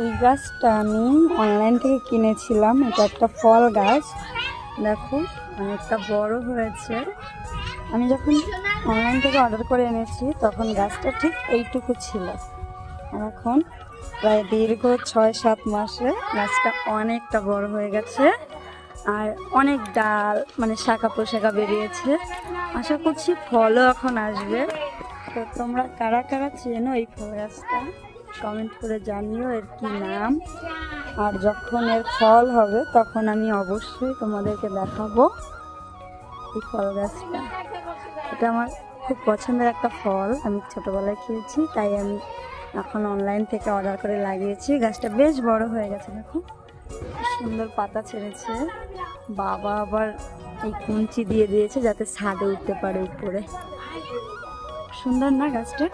এই গাছটা আমি অনলাইন থেকে কিনেছিলাম। এটা একটা ফল গাছ, দেখো অনেকটা বড় হয়েছে। আমি যখন অনলাইন থেকে অর্ডার করে এনেছি তখন গাছটা ঠিক এইটুকু ছিল, আর এখন প্রায় দীর্ঘ 6-7 মাসে গাছটা অনেকটা বড় হয়ে গেছে আর অনেক ডাল মানে শাখা পোশাখা বেরিয়েছে। আশা করছি ফলও এখন আসবে। তো তোমরা কারা কারা চেনো এই ফল গাছটা কমেন্ট করে জানিও এর কি নাম। আর যখন এর ফল হবে তখন আমি অবশ্যই তোমাদেরকে দেখাবো এই ফল গাছটা। এটা আমার খুব পছন্দের একটা ফল, আমি ছোটোবেলায় খেয়েছি, তাই আমি এখন অনলাইন থেকে অর্ডার করে লাগিয়েছি। গাছটা বেশ বড় হয়ে গেছে, দেখো সুন্দর পাতা ছেড়েছে। বাবা আবার এই কুঞ্চি দিয়ে দিয়েছে যাতে ছাদে উঠতে পারে উপরে। সুন্দর না গাছটা?